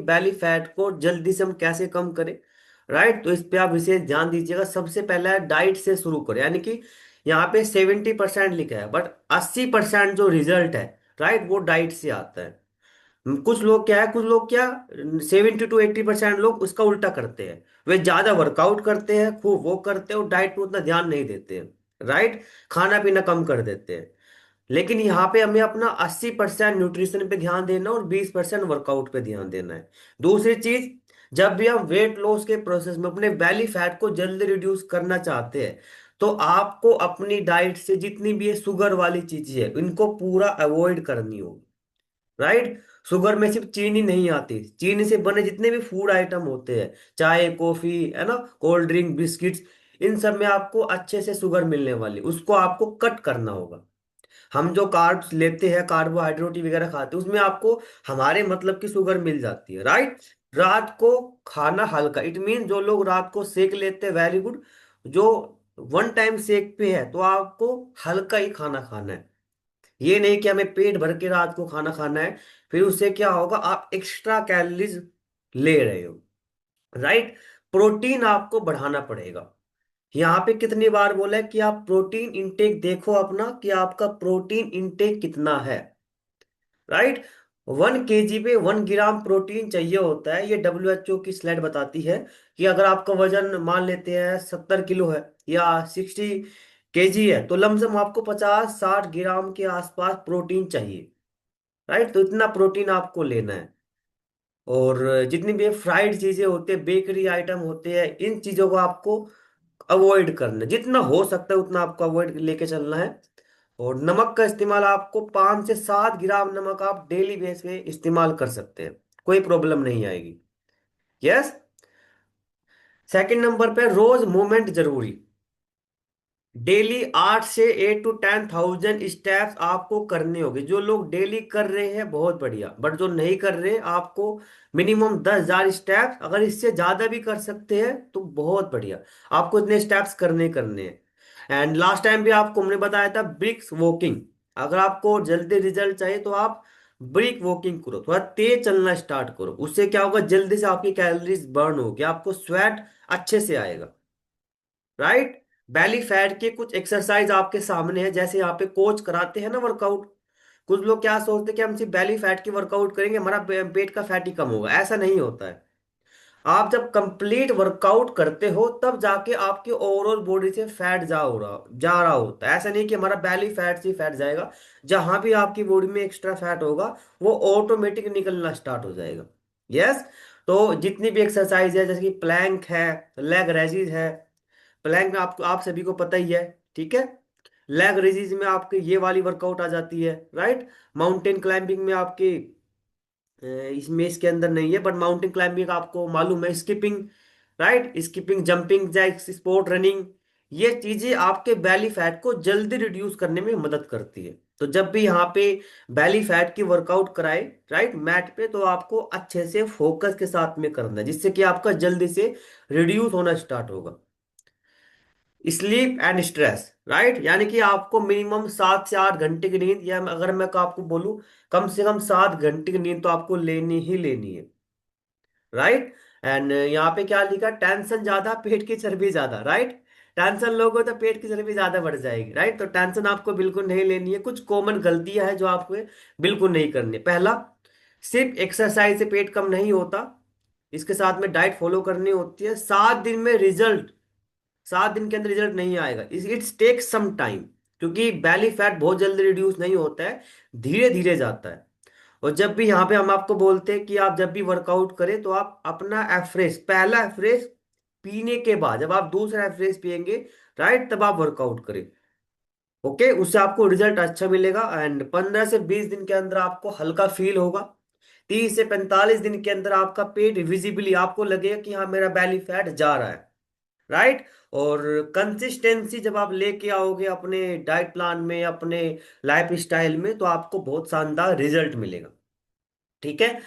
Belly fat को जल्दी से हम कैसे कम करें। राइट, तो इस पे आप विशेष ध्यान दीजिएगा। सबसे पहला है डाइट से शुरू करें, यानी कि यहाँ पे 70% लिखा है, बट 80% जो रिजल्ट है, राइट, वो डाइट से आता है। कुछ लोग क्या है, कुछ लोग क्या, 70 to 80% लोग उसका उल्टा करते हैं। वे ज्यादा वर्कआउट करते हैं, खूब वो करते हैं और डाइट पे उतना ध्यान नहीं देते हैं। राइट, खाना पीना कम कर देते हैं। लेकिन यहाँ पे हमें अपना 80% न्यूट्रिशन पे ध्यान देना और 20% वर्कआउट पे ध्यान देना है। दूसरी चीज, जब भी हम वेट लॉस के प्रोसेस में अपने बैली फैट को जल्दी रिड्यूस करना चाहते हैं, तो आपको अपनी डाइट से जितनी भी ये शुगर वाली चीजें है इनको पूरा अवॉइड करनी होगी। राइट, शुगर में सिर्फ चीनी नहीं आती, चीनी से बने जितने भी फूड आइटम होते हैं, चाय कॉफी है ना, कोल्ड ड्रिंक बिस्किट्स, इन सब में आपको अच्छे से शुगर मिलने वाली, उसको आपको कट करना होगा। हम जो कार्ब्स लेते हैं, कार्बोहाइड्रेट वगैरह खाते हैं, उसमें आपको हमारे मतलब की शुगर मिल जाती है। राइट, रात को खाना हल्का, इट मीन जो लोग रात को सेक लेते हैं, वेरी गुड। जो वन टाइम सेक पे है तो आपको हल्का ही खाना खाना है। ये नहीं कि हमें पेट भर के रात को खाना खाना है, फिर उससे क्या होगा, आप एक्स्ट्रा कैलोरीज ले रहे हो। राइट, प्रोटीन आपको बढ़ाना पड़ेगा। यहाँ पे कितनी बार बोला है कि आप प्रोटीन इंटेक देखो अपना, कि आपका प्रोटीन इंटेक कितना है। राइट, 1 kg पे 1 ग्राम प्रोटीन चाहिए होता है। ये WHO की स्लाइड बताती है कि अगर आपका वजन मान लेते हैं 70 किलो है या 60 kg है, तो लमसम आपको 50-60 ग्राम के आसपास प्रोटीन चाहिए। राइट, तो इतना प्रोटीन आपको लेना है। और जितनी भी फ्राइड चीजें होती है, बेकरी आइटम होते हैं, इन चीजों को आपको अवॉइड करना है। जितना हो सकता है उतना आपको अवॉइड लेके चलना है। और नमक का इस्तेमाल, आपको 5 से 7 ग्राम नमक आप डेली बेस पे इस्तेमाल कर सकते हैं, कोई प्रॉब्लम नहीं आएगी। यस। सेकंड नंबर पे रोज मूवमेंट जरूरी। डेली 8 से 8 to 10,000 स्टेप्स आपको करने होंगे। जो लोग डेली कर रहे हैं बहुत बढ़िया, बट जो नहीं कर रहे, आपको मिनिमम 10,000 स्टेप्स, अगर इससे ज्यादा भी कर सकते हैं तो बहुत बढ़िया। आपको इतने स्टेप्स करने करने हैं। एंड लास्ट टाइम भी आपको हमने बताया था ब्रिक्स वॉकिंग। अगर आपको जल्दी रिजल्ट चाहिए तो आप ब्रिक वॉकिंग करो, थोड़ा तेज चलना स्टार्ट करो। उससे क्या होगा, जल्दी से आपकी कैलोरीज बर्न होगी, आपको स्वेट अच्छे से आएगा। राइट, बैली फैट के कुछ एक्सरसाइज आपके सामने है, जैसे यहाँ पे कोच कराते हैं ना वर्कआउट। कुछ लोग क्या सोचते हैं कि हम सिर्फ बैली फैट की वर्कआउट करेंगे, हमारा पेट का फैट ही कम होगा। ऐसा नहीं होता है। आप जब कंप्लीट वर्कआउट करते हो तब जाके आपके ओवरऑल बॉडी से फैट जा रहा होता है। ऐसा नहीं कि हमारा बैली फैट से फैट जाएगा। जहां भी आपकी बॉडी में एक्स्ट्रा फैट होगा वो ऑटोमेटिक निकलना स्टार्ट हो जाएगा। यस। तो जितनी भी एक्सरसाइज है, जैसे कि प्लैंक है, लेग रेजिज है। प्लैंक में आपको, आप सभी को पता ही है, ठीक है। लेग रेजिज में आपके ये वाली वर्कआउट आ जाती है। राइट, माउंटेन क्लाइंबिंग में आपकी इसमें इसके अंदर नहीं है, बट माउंटेन क्लाइंबिंग आपको मालूम है, skipping. Right, skipping, jumping jack, sport running, ये चीजें आपके बैली फैट को जल्दी रिड्यूस करने में मदद करती है। तो जब भी यहाँ पे बैली फैट की वर्कआउट कराए, राइट, मैट पे, तो आपको अच्छे से फोकस के साथ में करना है, जिससे कि आपका जल्दी से रिड्यूस होना स्टार्ट होगा। Sleep and stress. राइट, यानी कि आपको मिनिमम 7 से 8 घंटे की नींद, या अगर मैं आपको बोलूं, कम से कम 7 घंटे की नींद तो आपको लेनी ही लेनी है। राइट, एंड यहाँ पे क्या लिखा, टेंशन ज्यादा पेट की चर्बी ज्यादा। राइट, टेंशन लोगे तो पेट की चर्बी ज्यादा बढ़ जाएगी। राइट, तो टेंशन आपको बिल्कुल नहीं लेनी है। कुछ कॉमन गलतियां हैं जो आपको बिल्कुल नहीं करनी है। पहला, सिर्फ एक्सरसाइज से पेट कम नहीं होता, इसके साथ में डाइट फॉलो करनी होती है। 7 दिन में रिजल्ट, 7 दिन के अंदर रिजल्ट नहीं आएगा, इट्स टेक सम टाइम। क्योंकि बैली फैट बहुत जल्दी रिड्यूस नहीं होता है, धीरे धीरे जाता है। और जब भी यहाँ पे हम आपको बोलते हैं कि आप जब भी वर्कआउट करें तो आप अपना एफ्रेश, पहला एफ्रेश पीने के बाद, जब आप दूसरा एफ्रेश पियेंगे, राइट, तब आप वर्कआउट करें। ओके, उससे आपको रिजल्ट अच्छा मिलेगा। एंड 15 से 20 दिन के अंदर आपको हल्का फील होगा। 30 से 45 दिन के अंदर आपका पेट विजिबली आपको लगेगा कि हाँ, मेरा बैली फैट जा रहा है। राइट, और कंसिस्टेंसी जब आप लेके आओगे अपने डाइट प्लान में, अपने लाइफ स्टाइल में, तो आपको बहुत शानदार रिजल्ट मिलेगा। ठीक है।